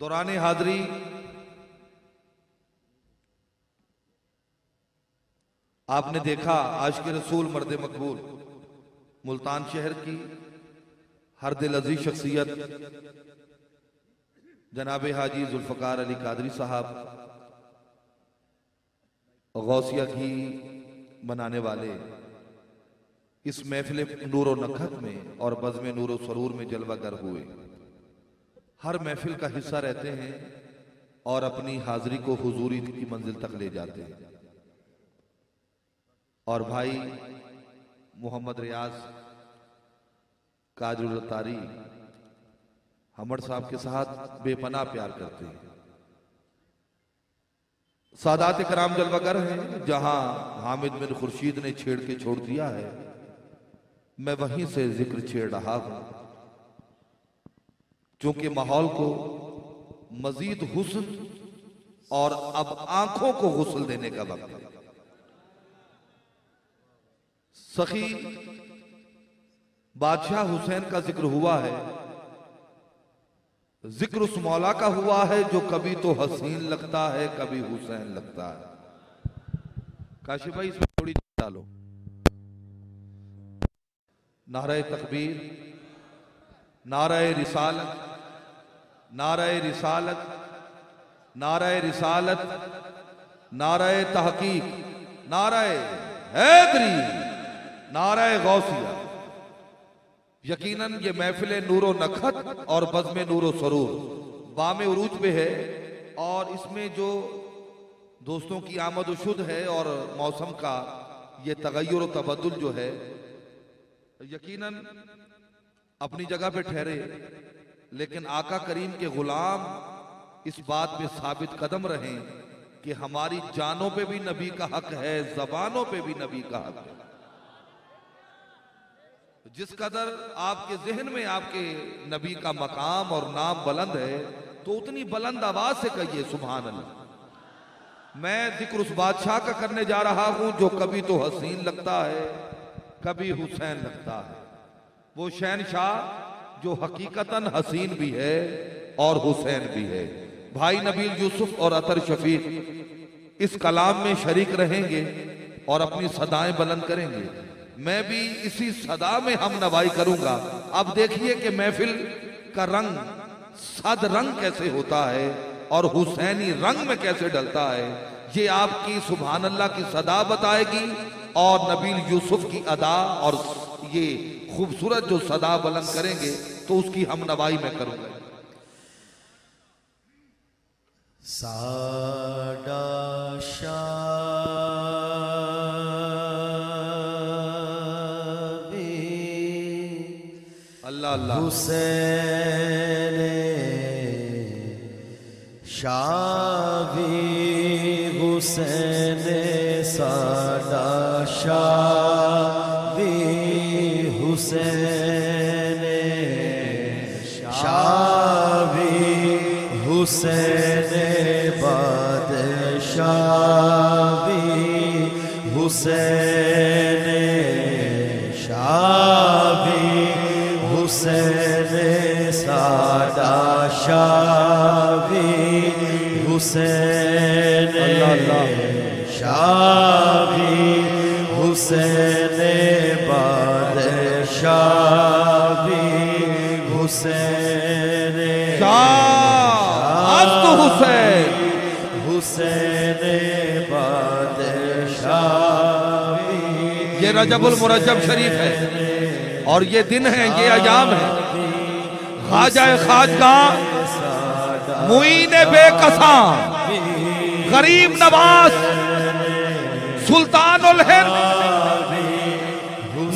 दौरान हाज़री आपने देखा आशिक़ रसूल मर्द मकबूल मुल्तान शहर की हर दिल अजीज शख्सियत जनाब हाजी जुल्फ़कार अली कादरी साहब गौसिया की बनाने वाले इस महफिल नूर व नखत में और बज़्म नूर व सरूर में जलवागर हुए। हर महफिल का हिस्सा रहते हैं और अपनी हाजिरी को हुजूरी की मंजिल तक ले जाते हैं। और भाई मोहम्मद रियाज काजरुल तारी हमर साहब के साथ बेपनाह प्यार करते हैं। सादात कराम जलवागर हैं, जहां हामिद बिन खुर्शीद ने छेड़ के छोड़ दिया है, मैं वहीं से जिक्र छेड़ रहा हूं, क्योंकि माहौल को मजीद हुस्न और अब आंखों को गुस्ल देने का वक्त है। सखी बादशाह हुसैन का जिक्र हुआ है, जिक्र उस मौला का हुआ है जो कभी तो हसीन लगता है कभी हुसैन लगता है। काशिफ भाई इसमें थोड़ी डालो। नारे तकबीर, नारे रिसालत, नारे रिसालत, नारे रिसालत, नारे तहकीक, नारे हैदरी, नारे गौसिया। यकीनन ये महफिल नूर व नखत और बज़्म नूर व सरूर बामे उरूज पे है, और इसमें जो दोस्तों की आमद व शुद है और मौसम का ये तगय्युर व तबद्दुल जो है, यकीनन अपनी जगह पे ठहरे, लेकिन आका करीम के गुलाम इस बात पे साबित कदम रहें कि हमारी जानों पे भी नबी का हक है, जबानों पे भी नबी का हक है। जिस कदर आपके जहन में आपके नबी का मकाम और नाम बुलंद है, तो उतनी बुलंद आवाज से कहिए सुभान अल्लाह। मैं जिक्र उस बादशाह का करने जा रहा हूं जो कभी तो हसीन लगता है कभी हुसैन लगता है। वो शहनशाह जो हकीकतन हसीन भी है और हुसैन भी है। भाई नबील यूसुफ और अतर शफीक इस कलाम में शरीक रहेंगे और अपनी सदाएं बुलंद करेंगे। मैं भी इसी सदा में हम नवाई करूंगा। अब देखिए कि महफिल का रंग सद रंग कैसे होता है और हुसैनी रंग में कैसे डलता है, ये आपकी सुभान अल्लाह की सदा बताएगी और नबील यूसुफ की अदा, और ये खूबसूरत जो सदा बुलंद करेंगे तो उसकी हम नवाई में करूंगा। साडा अल्लाह हुसैन शावी हुसैन साडा शावी हुसैन शावी हुसैन बादशावी हुसैन शावी हुसैन साडा शावी हुसैन शावी हुसैन बादशावी हुसैन हुसैन हुसैन बादशावी। ये रजबुल मुरज्जब शरीफ है और ये दिन है, ये अयाम है। ख्वाजा खाजगा मुईन बेकसा गरीब नवाज सुल्तानुल हिंद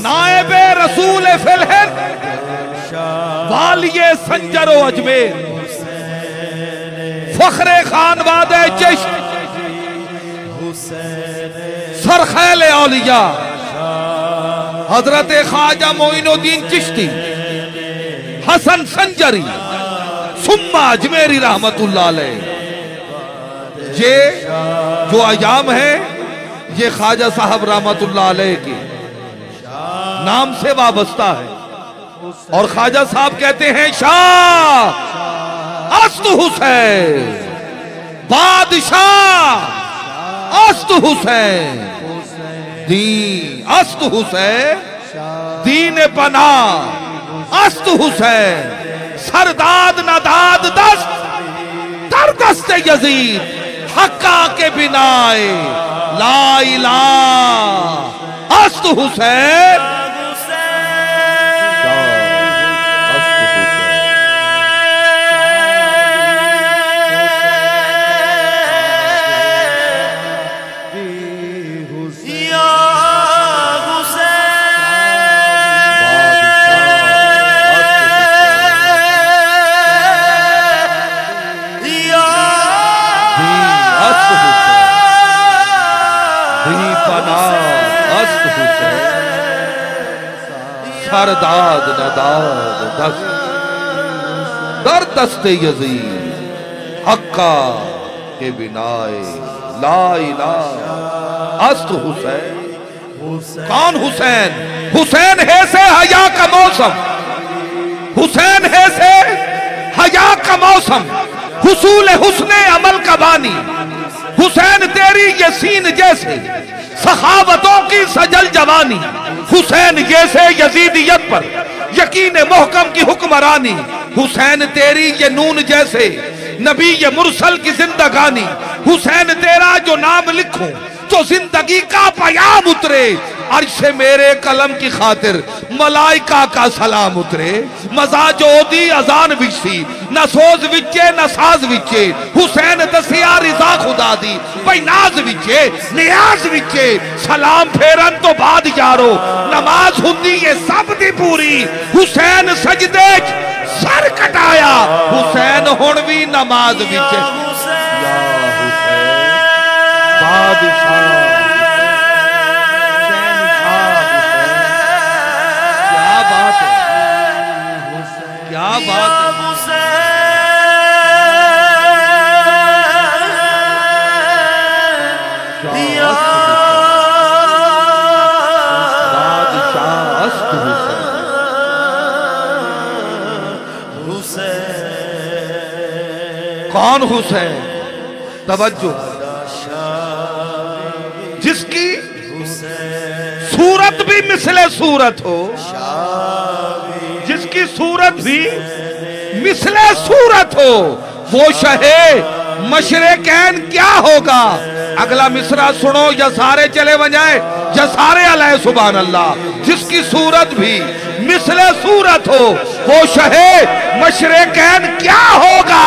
नायबे रसूल फिल हिंद वालिये संजरो अजमेर फखरे खान वादे चिश्त सरखैल औलिया हजरत ख्वाजा मोइनुद्दीन चिश्ती हसन संजरी सुम्मा अजमेरी रहमतुल्लाह अलैह। ये जो अयाम है ये ख्वाजा साहब रहमतुल्लाह अलैह के नाम से वाबस्ता है और ख्वाजा साहब कहते हैं शाह अस्त हुसैन, बादशाह अस्त हुसैन, दीन अस्त हुसैन, दीन पना अस्त हुसैन, सरदाद नदाद दस्त तर दस्त यजीद, हक्का के बिनाए ला इलाह अस्त हुसैन। सरदाद नदाद दस्त दर दस्ते यजीद, हक्का के बिनाए ला इलाह अस्त हुसैन। कौन हुसैन? हुसैन है से हया का मौसम, हुसैन है से हया का मौसम, हुसूल हुस्ने अमल का बानी, हुसैन तेरी ये सीन जैसे सखावतों की सजल जवानी, हुसैन जैसे यजीदियत पर यकीन मोहकम की हुक्मरानी, हुसैन तेरी ये नून जैसे नबी ये मुरसल की जिंदगानी, हुसैन तेरा जो नाम लिखूं तो जिंदगी का पयाम उतरे, अर्श मेरे कलम की खातिर मलाइका का सलाम उतरे, मजाज ओदी अजान विची न सोज विचे न साज विचे, हुसैन दसिया रिजा खुदा दी भाई नाज विचे नियाज विचे, सलाम फेरन तो बाद यारो नमाज हुंदी ये सब दी पूरी, हुसैन सजदे सर कटाया, हुसैन हुण भी नमाज विचे, बादशाह क्या बात है। कौन हुसैन? तवज्जो, जिसकी सूरत भी मिसले सूरत हो, जिसकी सूरत भी मिसले सूरत हो, वो शहे मशरिकैन क्या होगा। अगला मिसरा सुनो या सारे चले बजाए या सारे अलैहि सुभान अल्लाह। जिसकी सूरत भी मिसले सूरत हो, वो शहे मशरिकैन क्या होगा,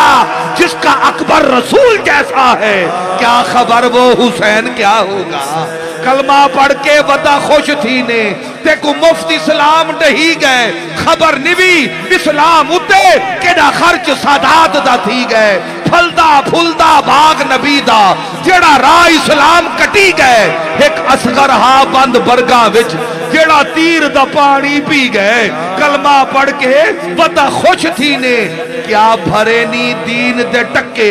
जिसका अकबर रसूल जैसा है, क्या खबर वो हुसैन क्या होगा। कलमा पढ़ के बता खुश थी ने तेको मुफ्त इस्लाम नहीं गए, खबर निवी इस्लाम उते केड़ा खर्च सादात दा थी गए, फलदा फुलदा बाग नबी दा जेड़ा राह इस्लाम कटी गए, एक असगर हा बंद बरगा विच जेड़ा तीर दा पानी पी गए। कलमा पढ़ के बता खुश थी ने क्या भरे नी दीन दे टक्के,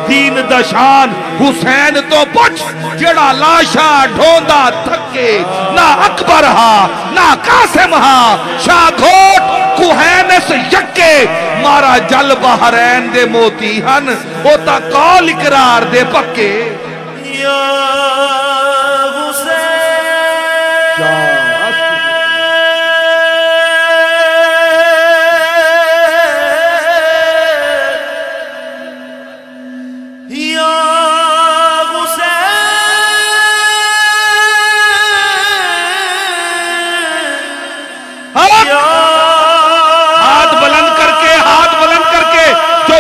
दीन दा शान हुसैन तो पुछ जेड़ा लाशा ढोंदा थके, ना अकबर हा ना कासिम हा, शाघोट कुहैनस यक्के, मारा जल बहरैन दे मोती हन, ओता कौल इकरार दे पक्के। या हुसैन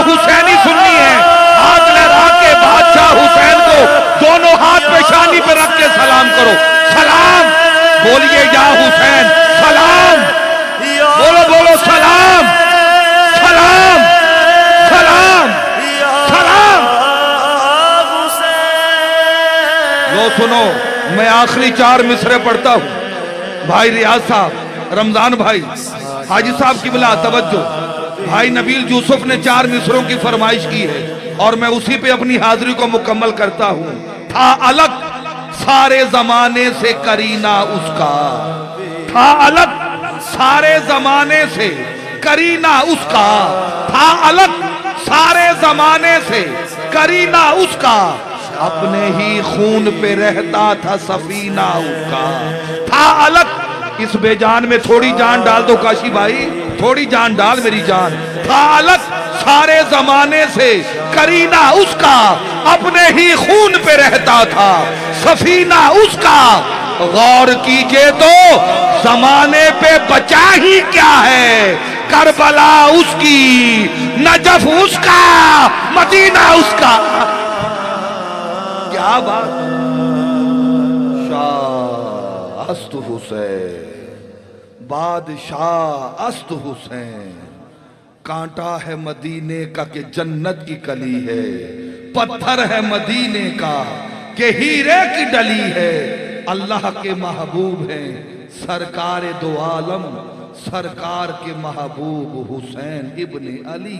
हुसैनी सुन्नी है, हाथ लहरा के बादशाह हुसैन को दोनों हाथ पेशानी पे रख के सलाम करो। सलाम बोलिए या हुसैन, सलाम बोलो बोलो, सलाम सलाम सलाम सलाम। लो सुनो, मैं आखिरी 4 मिसरे पढ़ता हूँ। भाई रियाज साहब, रमजान भाई, हाजी साहब की बिला तवज्जो। भाई नबील यूसुफ ने 4 मिसरों की फरमाइश की है और मैं उसी पे अपनी हाजिरी को मुकम्मल करता हूँ। था अलग सारे जमाने से करीना उसका, था अलग सारे जमाने से करीना उसका, था अलग सारे जमाने से करीना उसका, अपने ही खून पे रहता था सफीना उसका। था अलग, इस बेजान में थोड़ी जान डाल दो काशी भाई, थोड़ी जान डाल मेरी जान। था अलग सारे जमाने से करीना उसका, अपने ही खून पे रहता था सफीना उसका। गौर कीजिए तो जमाने पे बचा ही क्या है, करबला उसकी, नजफ उसका, मदीना उसका। क्या बात। शाह अस्त हुसैन, बादशाह अस्त हुसैन, कांटा है मदीने का कि जन्नत की कली है, पत्थर है मदीने का कि हीरे की डली है। अल्लाह के महबूब हैं सरकार दो आलम, सरकार के महबूब हुसैन इब्ने अली।